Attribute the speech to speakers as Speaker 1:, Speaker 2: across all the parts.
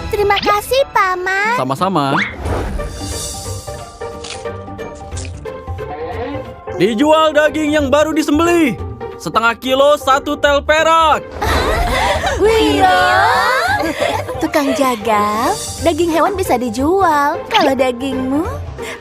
Speaker 1: Terima kasih, Paman.
Speaker 2: Sama-sama. Dijual daging yang baru disembelih. Setengah kilo 1 tel perak.
Speaker 1: Wih, tukang jagal, daging hewan bisa dijual. Kalau dagingmu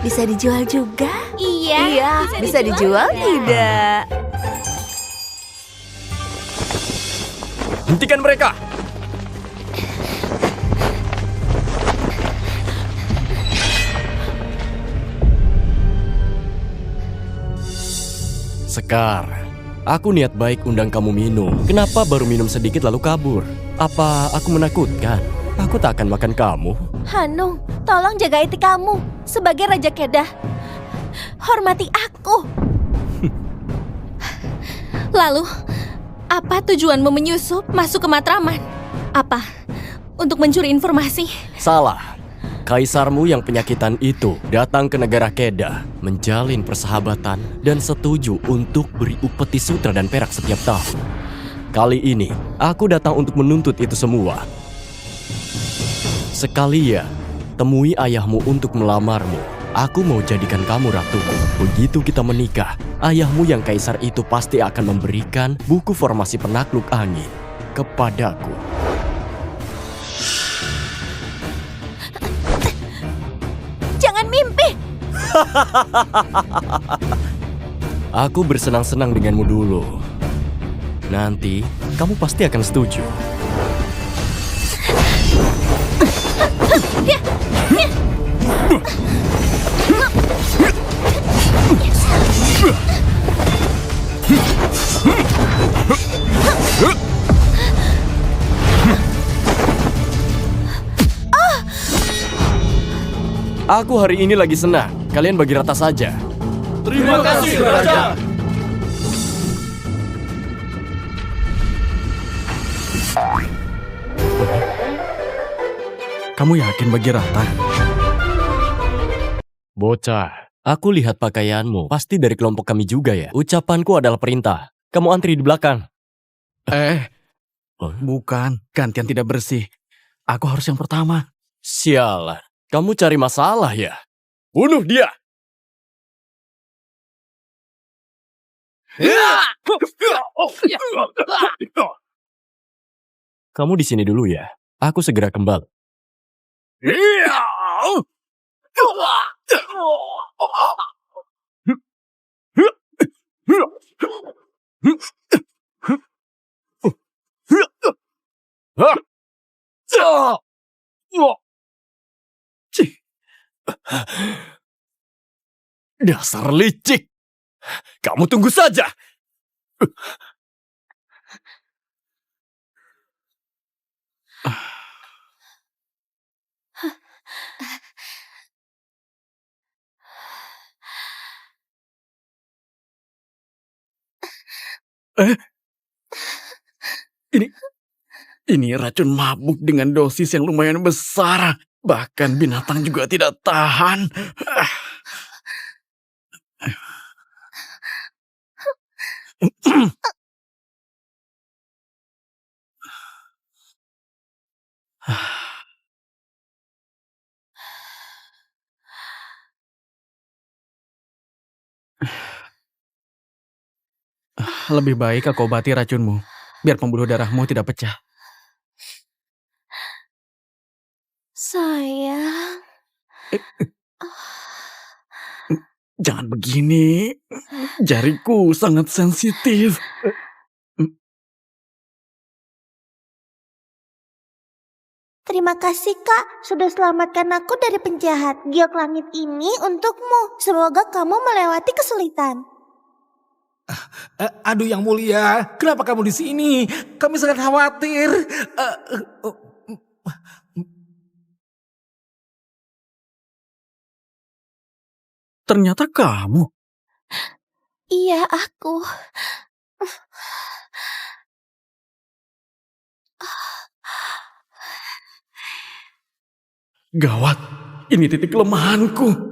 Speaker 1: bisa dijual juga.
Speaker 3: Iya,
Speaker 1: Bisa dijual tidak?
Speaker 2: Hentikan mereka. Sekar, aku niat baik undang kamu minum. Kenapa baru minum sedikit lalu kabur? Apa aku menakutkan? Aku tak akan makan kamu.
Speaker 1: Hanung, tolong jaga etik kamu. Sebagai Raja Kedah, hormati aku.
Speaker 3: Lalu, apa tujuanmu menyusup masuk ke Matraman? Apa? Untuk mencuri informasi?
Speaker 2: Salah. Kaisarmu yang penyakitan itu datang ke negara Kedah, menjalin persahabatan dan setuju untuk beri upeti sutra dan perak setiap tahun. Kali ini, aku datang untuk menuntut itu semua. Sekalian, temui ayahmu untuk melamarmu. Aku mau jadikan kamu ratuku. Begitu kita menikah, ayahmu yang kaisar itu pasti akan memberikan buku formasi penakluk angin kepadaku.
Speaker 1: Jangan mimpi.
Speaker 2: Aku bersenang-senang denganmu dulu. Nanti, kamu pasti akan setuju. Aku hari ini lagi senang. Kalian bagi rata saja.
Speaker 4: Terima kasih, Raja.
Speaker 2: Kamu yakin bagi rata? Bocah, aku lihat pakaianmu. Pasti dari kelompok kami juga ya. Ucapanku adalah perintah. Kamu antri di belakang.
Speaker 4: Bukan, gantian tidak bersih. Aku harus yang pertama.
Speaker 2: Sialan, kamu cari masalah ya? Bunuh dia! Kamu di sini dulu ya. Aku segera kembali. Dasar licik. Kamu tunggu saja.
Speaker 4: Ini racun mabuk dengan dosis yang lumayan besar. Bahkan binatang juga tidak tahan. Lebih baik aku obati racunmu, biar pembuluh darahmu tidak pecah.
Speaker 1: Sayang.
Speaker 4: Jangan begini, jariku sangat sensitif.
Speaker 1: Terima kasih, Kak. Sudah selamatkan aku dari penjahat. Giok langit ini untukmu. Semoga kamu melewati kesulitan.
Speaker 5: Aduh yang mulia, kenapa kamu di sini? Kami sangat khawatir.
Speaker 4: Ternyata kamu.
Speaker 1: Iya, aku.
Speaker 4: Gawat, ini titik kelemahanku.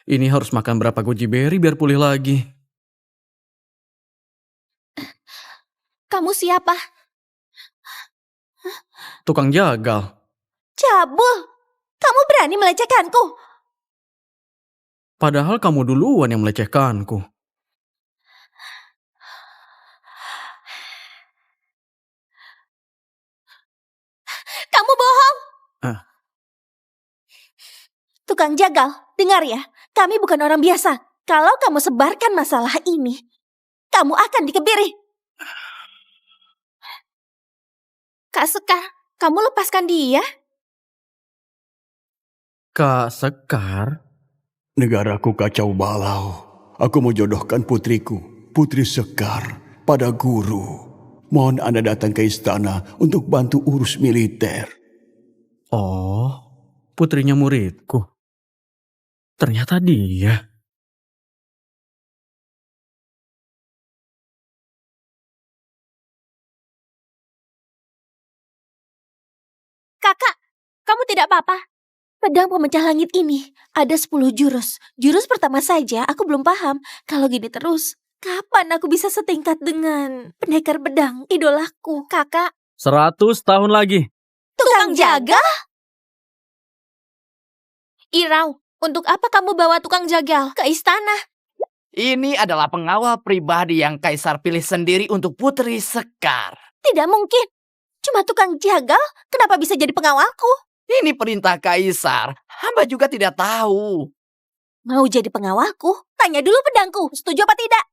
Speaker 4: Ini harus makan berapa goji berry biar pulih lagi.
Speaker 3: Kamu siapa?
Speaker 4: Tukang jagal.
Speaker 1: Cabul, kamu berani melecehkanku.
Speaker 4: Padahal kamu duluan yang melecehkanku.
Speaker 1: Kamu bohong.
Speaker 4: Ah.
Speaker 1: Tukang jagal, dengar ya. Kami bukan orang biasa. Kalau kamu sebarkan masalah ini, kamu akan dikebiri.
Speaker 3: Kak Sekar, kamu lepaskan dia?
Speaker 4: Kak Sekar?
Speaker 6: Negaraku kacau balau. Aku mau jodohkan putriku, Putri Sekar, pada guru. Mohon Anda datang ke istana untuk bantu urus militer.
Speaker 4: Oh, putrinya muridku. Ternyata dia.
Speaker 3: Kakak, kamu tidak apa-apa?
Speaker 1: Pedang pemecah langit ini ada 10 jurus. Jurus pertama saja aku belum paham. Kalau gini terus, kapan aku bisa setingkat dengan pendekar pedang idolaku?
Speaker 3: Kakak,
Speaker 4: 100 tahun lagi.
Speaker 1: Tukang jaga?
Speaker 3: Irau, untuk apa kamu bawa tukang jagal ke istana?
Speaker 7: Ini adalah pengawal pribadi yang Kaisar pilih sendiri untuk Putri Sekar.
Speaker 1: Tidak mungkin. Cuma tukang jagal, kenapa bisa jadi pengawalku?
Speaker 7: Ini perintah Kaisar. Hamba juga tidak tahu.
Speaker 1: Mau jadi pengawalku? Tanya dulu pedangku, setuju apa tidak?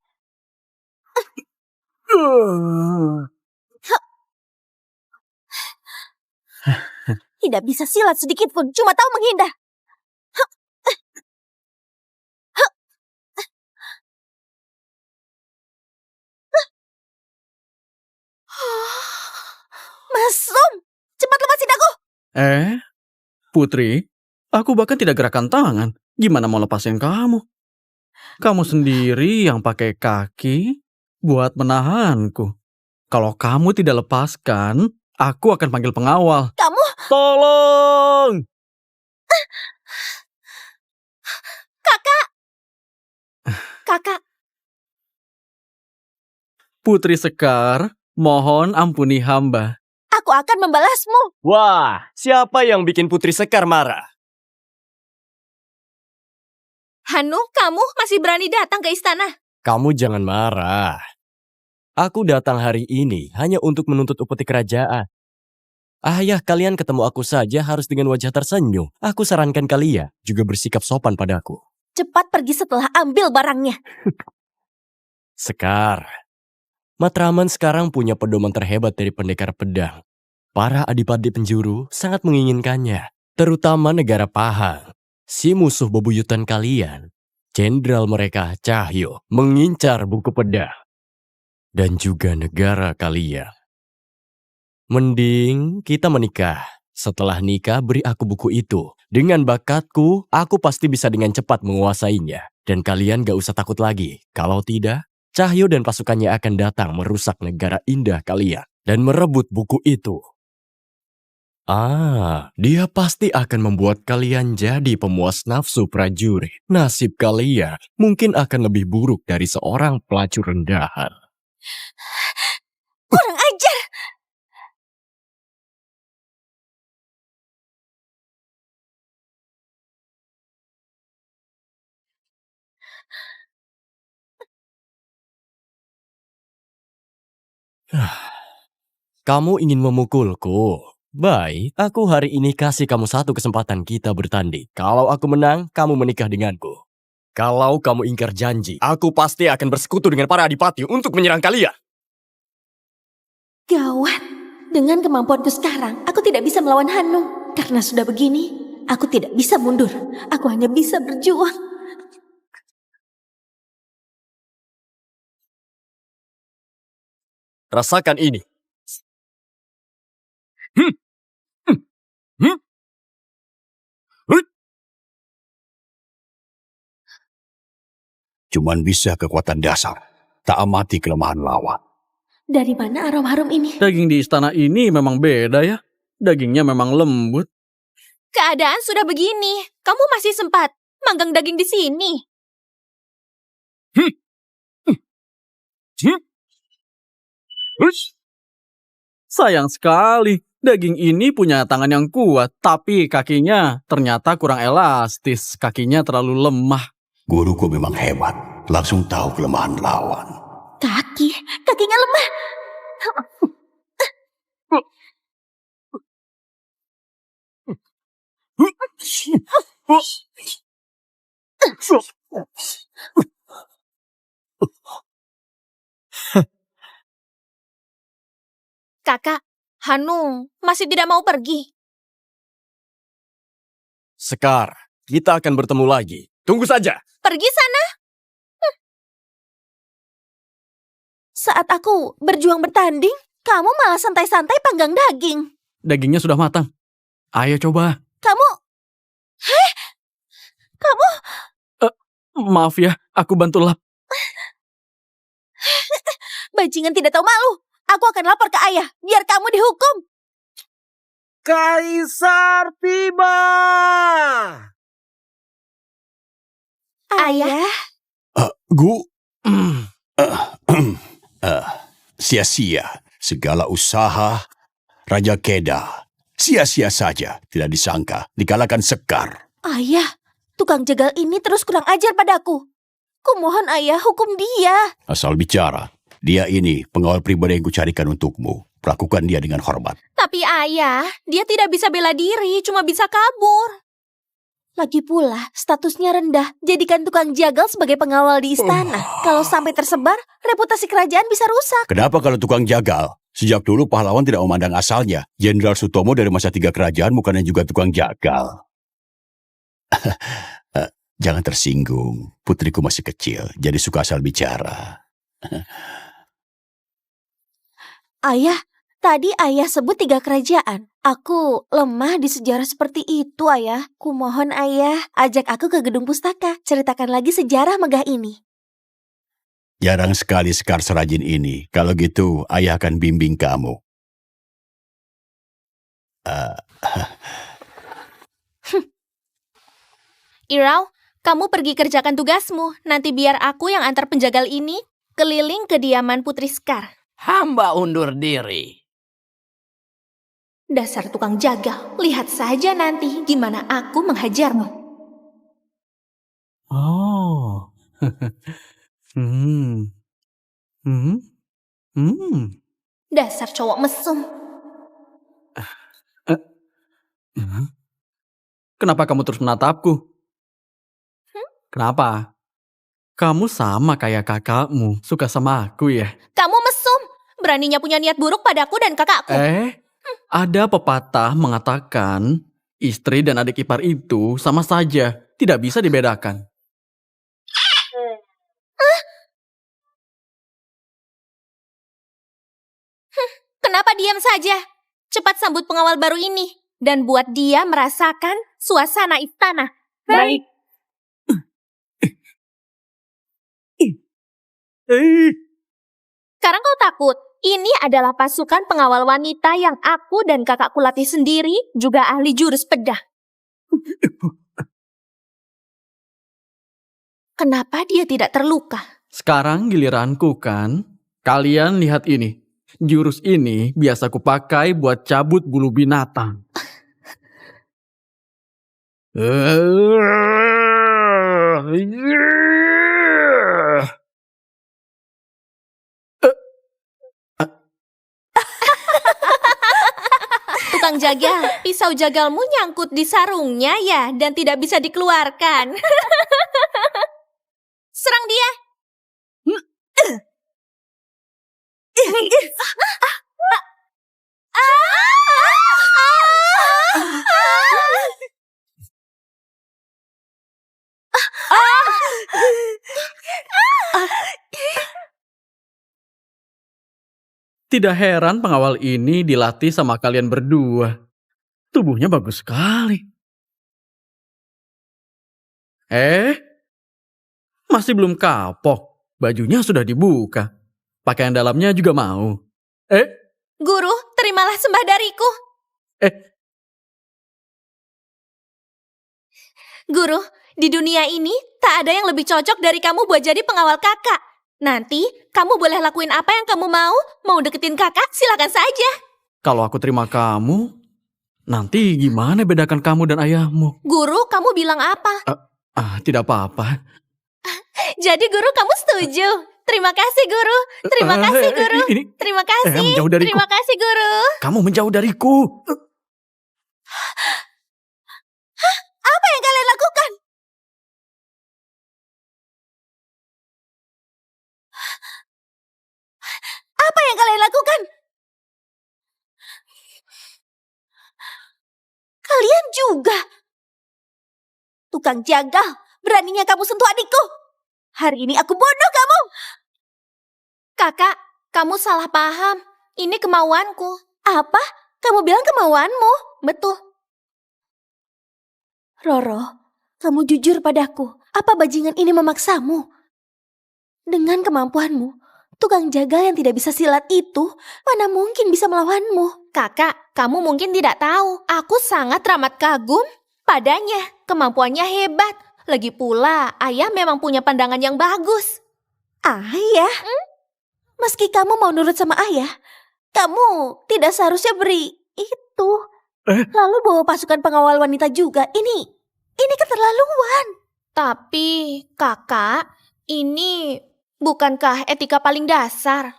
Speaker 1: Tidak bisa silat sedikit pun, cuma tahu menghindar. Masum, cepat lepasin aku.
Speaker 4: Putri, aku bahkan tidak gerakan tangan. Gimana mau lepasin kamu? Kamu sendiri yang pakai kaki buat menahanku. Kalau kamu tidak lepaskan, aku akan panggil pengawal.
Speaker 1: Kamu,
Speaker 4: Tolong!
Speaker 3: Kakak,
Speaker 4: Putri Sekar, mohon ampuni hamba.
Speaker 1: aku akan membalasmu.
Speaker 2: Wah, siapa yang bikin Putri Sekar marah?
Speaker 3: Hanu, kamu masih berani datang ke istana?
Speaker 2: Kamu jangan marah. Aku datang hari ini hanya untuk menuntut upeti kerajaan. Ayah kalian ketemu aku saja harus dengan wajah tersenyum. Aku sarankan kalian juga bersikap sopan padaku.
Speaker 1: Cepat pergi setelah ambil barangnya.
Speaker 2: Sekar, Matraman sekarang punya pedoman terhebat dari pendekar pedang. Para adipati penjuru sangat menginginkannya, terutama negara Pahang. Si musuh bebuyutan kalian, jenderal mereka Cahyo, mengincar buku pedang. Dan juga negara kalian. Mending kita menikah. Setelah nikah, beri aku buku itu. Dengan bakatku, aku pasti bisa dengan cepat menguasainya. Dan kalian gak usah takut lagi. Kalau tidak, Cahyo dan pasukannya akan datang merusak negara indah kalian. Dan merebut buku itu. Dia pasti akan membuat kalian jadi pemuas nafsu prajurit. Nasib kalian mungkin akan lebih buruk dari seorang pelacur rendahan.
Speaker 1: Kurang ajar.
Speaker 2: Kamu ingin memukulku? Baik, aku hari ini kasih kamu satu kesempatan kita bertanding. Kalau aku menang, kamu menikah denganku. Kalau kamu ingkar janji, aku pasti akan bersekutu dengan para adipati untuk menyerang kalian.
Speaker 1: Gawat. Dengan kemampuanku sekarang, aku tidak bisa melawan Hanu. Karena sudah begini, aku tidak bisa mundur. Aku hanya bisa berjuang.
Speaker 2: Rasakan ini.
Speaker 6: Cuman bisa kekuatan dasar. Tak amati kelemahan lawan.
Speaker 1: Dari mana aroma harum ini?
Speaker 4: Daging di istana ini memang beda ya. Dagingnya memang lembut.
Speaker 3: Keadaan sudah begini. Kamu masih sempat manggang daging di sini.
Speaker 4: Sayang sekali, daging ini punya tangan yang kuat, tapi kakinya ternyata kurang elastis. Kakinya terlalu lemah.
Speaker 6: Guruku memang hebat, langsung tahu kelemahan lawan.
Speaker 1: Kakinya lemah.
Speaker 3: Kakak, Hanung masih tidak mau pergi.
Speaker 2: Sekar, kita akan bertemu lagi. Tunggu saja.
Speaker 3: Pergi sana.
Speaker 1: Saat aku berjuang bertanding, kamu malah santai-santai panggang daging.
Speaker 4: Dagingnya sudah matang. Ayo coba.
Speaker 1: Kamu... Kamu...
Speaker 4: Maaf ya, aku bantu lap.
Speaker 1: Bajingan tidak tahu malu. Aku akan lapor ke ayah, biar kamu dihukum.
Speaker 5: Kaisar tiba.
Speaker 1: Ayah?
Speaker 6: Sia-sia segala usaha Raja Keda. Sia-sia saja, tidak disangka dikalahkan Sekar.
Speaker 1: Ayah, tukang jagal ini terus kurang ajar padaku. Kumohon ayah, hukum dia.
Speaker 6: Asal bicara, dia ini pengawal pribadi yang kucarikan untukmu. Perlakukan dia dengan hormat.
Speaker 3: Tapi ayah, dia tidak bisa bela diri, cuma bisa kabur.
Speaker 1: Lagi pula, statusnya rendah. Jadikan tukang jagal sebagai pengawal di istana. Kalau sampai tersebar, reputasi kerajaan bisa rusak.
Speaker 6: Kenapa kalau tukang jagal? Sejak dulu pahlawan tidak memandang asalnya. Jenderal Sutomo dari masa 3 kerajaan bukannya juga tukang jagal. Jangan tersinggung. Putriku masih kecil, jadi suka asal bicara.
Speaker 1: Ayah, tadi ayah sebut 3 kerajaan. Aku lemah di sejarah seperti itu, ayah. Kumohon ayah, ajak aku ke gedung pustaka. Ceritakan lagi sejarah megah ini.
Speaker 6: Jarang sekali Sekar serajin ini. Kalau gitu, ayah akan bimbing kamu.
Speaker 3: Irau, kamu pergi kerjakan tugasmu. Nanti biar aku yang antar penjagal ini keliling kediaman Putri Sekar.
Speaker 7: Hamba undur diri.
Speaker 3: Dasar tukang jagal, lihat saja nanti gimana aku menghajarmu.
Speaker 4: Oh.
Speaker 3: Dasar cowok mesum.
Speaker 4: Kenapa kamu terus menatapku? Kenapa? Kamu sama kayak kakakmu, suka sama aku ya?
Speaker 3: Kamu mesum, beraninya punya niat buruk padaku dan kakakku.
Speaker 4: Ada pepatah mengatakan istri dan adik ipar itu sama saja, tidak bisa dibedakan.
Speaker 3: Kenapa diam saja? Cepat sambut pengawal baru ini dan buat dia merasakan suasana istana.
Speaker 7: Baik.
Speaker 3: Sekarang kau takut? Ini adalah pasukan pengawal wanita yang aku dan kakakku latih sendiri, juga ahli jurus pedang. Kenapa dia tidak terluka?
Speaker 4: Sekarang giliranku kan? Kalian lihat ini. Jurus ini biasa kupakai buat cabut bulu binatang.
Speaker 3: Tukang jagal, pisau jagalmu nyangkut di sarungnya ya dan tidak bisa dikeluarkan. Serang dia.
Speaker 4: Tidak heran pengawal ini dilatih sama kalian berdua. Tubuhnya bagus sekali. Masih belum kapok. Bajunya sudah dibuka. Pakaian dalamnya juga mau.
Speaker 3: Guru, terimalah sembah dariku. Guru, di dunia ini tak ada yang lebih cocok dari kamu buat jadi pengawal kakak. Nanti kamu boleh lakuin apa yang kamu mau. Mau deketin kakak, silakan saja.
Speaker 4: Kalau aku terima kamu, nanti gimana bedakan kamu dan ayahmu?
Speaker 3: Guru, kamu bilang apa?
Speaker 4: Tidak apa-apa.
Speaker 3: Jadi guru, kamu setuju? Terima kasih guru. Terima kasih guru. Terima kasih.
Speaker 4: Menjauh dariku.
Speaker 3: Terima kasih guru.
Speaker 4: Kamu menjauh dariku.
Speaker 1: Apa yang kalian lakukan? Apa yang kalian lakukan? Kalian juga. Tukang jagal, beraninya kamu sentuh adikku. Hari ini aku bunuh kamu.
Speaker 3: Kakak, kamu salah paham. Ini kemauanku.
Speaker 1: Apa? Kamu bilang kemauanmu?
Speaker 3: Betul.
Speaker 1: Roro, kamu jujur padaku. Apa bajingan ini memaksamu? Dengan kemampuanmu, tukang jagal yang tidak bisa silat itu mana mungkin bisa melawanmu?
Speaker 3: Kakak, kamu mungkin tidak tahu. Aku sangat teramat kagum padanya. Kemampuannya hebat. Lagi pula, ayah memang punya pandangan yang bagus.
Speaker 1: Ayah? Meski kamu mau nurut sama ayah, kamu tidak seharusnya beri itu. Lalu bawa pasukan pengawal wanita juga. Ini keterlaluan.
Speaker 3: Tapi, kakak, ini bukankah etika paling dasar?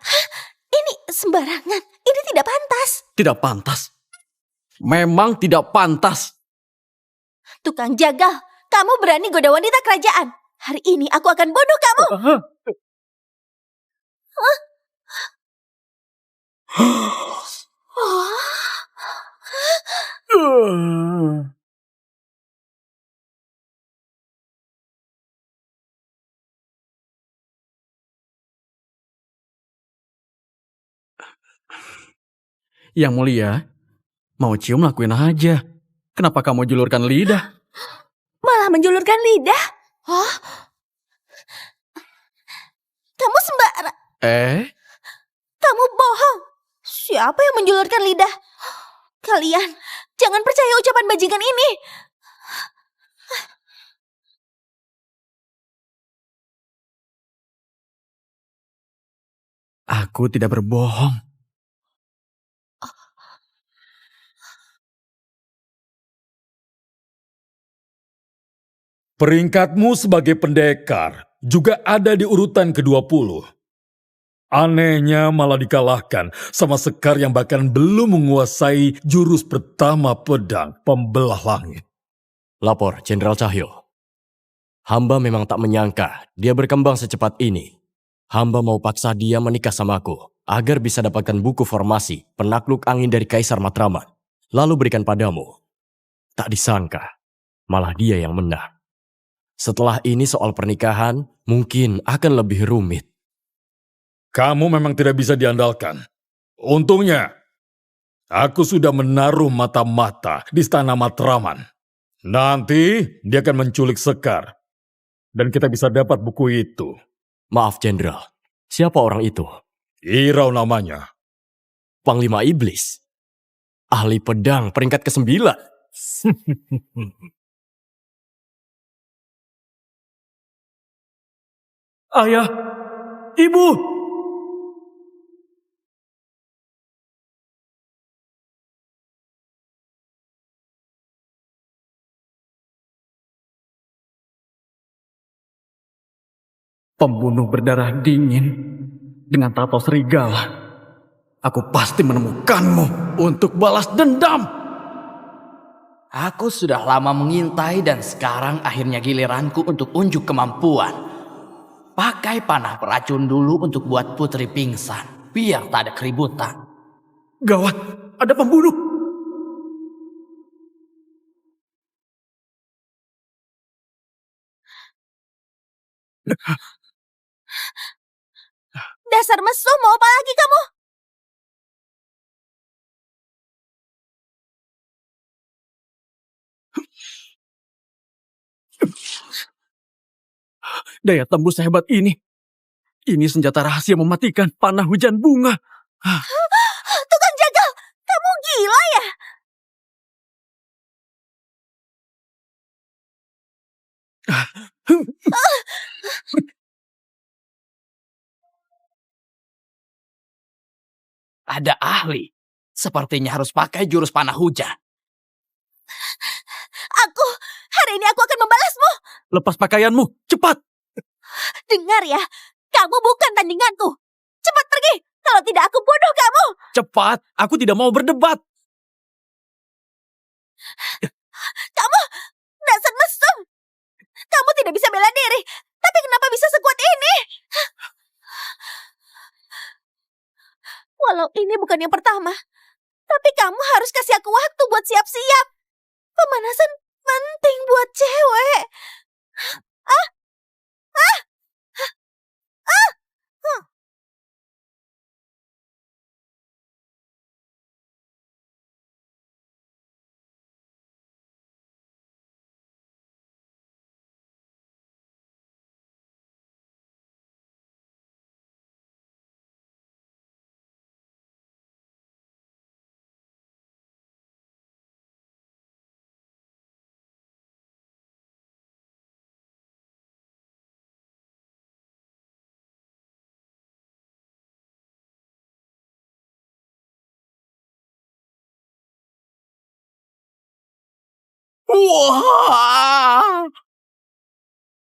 Speaker 1: Ini sembarangan. Ini tidak pantas.
Speaker 4: Tidak pantas. Memang tidak pantas.
Speaker 1: Tukang jagal, kamu berani goda wanita kerajaan. Hari ini aku akan bunuh kamu.
Speaker 4: Yang mulia, mau cium lakuin aja. Kenapa kamu julurkan lidah?
Speaker 1: Malah menjulurkan lidah.
Speaker 3: Hah?
Speaker 1: Kamu sembarang. Kamu bohong. Siapa yang menjulurkan lidah? Kalian jangan percaya ucapan bajingan ini.
Speaker 4: Aku tidak berbohong.
Speaker 5: Peringkatmu sebagai pendekar juga ada di urutan ke-20. Anehnya malah dikalahkan sama Sekar yang bahkan belum menguasai jurus pertama pedang pembelah langit.
Speaker 2: Lapor, Jenderal Cahyo. Hamba memang tak menyangka dia berkembang secepat ini. Hamba mau paksa dia menikah sama aku agar bisa dapatkan buku formasi penakluk angin dari Kaisar Matraman. Lalu berikan padamu. Tak disangka, malah dia yang menang. Setelah ini soal pernikahan mungkin akan lebih rumit.
Speaker 5: Kamu memang tidak bisa diandalkan. Untungnya, aku sudah menaruh mata-mata di istana Matraman. Nanti dia akan menculik Sekar. Dan kita bisa dapat buku itu.
Speaker 2: Maaf, Jenderal. Siapa orang itu?
Speaker 5: Irau namanya.
Speaker 2: Panglima Iblis. Ahli pedang peringkat ke-9.
Speaker 4: Ayah, ibu. Pembunuh berdarah dingin dengan tato serigala. Aku pasti menemukanmu untuk balas dendam.
Speaker 7: Aku sudah lama mengintai dan sekarang akhirnya giliranku untuk unjuk kemampuan. Pakai panah beracun dulu untuk buat Putri pingsan, biar tak ada keributan.
Speaker 4: Gawat, ada pembunuh.
Speaker 1: Dasar mesum, mau apa lagi kamu?
Speaker 4: Daya tembus sehebat ini. Ini senjata rahasia mematikan, panah hujan bunga.
Speaker 1: Tukang jagal, kamu gila ya?
Speaker 7: Ada ahli. Sepertinya harus pakai jurus panah hujan.
Speaker 1: Hari ini aku akan membalasmu.
Speaker 4: Lepas pakaianmu, cepat!
Speaker 1: Dengar ya, kamu bukan tandinganku. Cepat pergi, kalau tidak aku bunuh kamu.
Speaker 4: Cepat, aku tidak mau berdebat.
Speaker 1: Kamu, dasar mesum. Kamu tidak bisa bela diri, tapi kenapa bisa sekuat ini? Walau ini bukan yang pertama, tapi kamu harus kasih aku waktu buat siap-siap. Pemanasan penting buat cewek.
Speaker 4: Wah!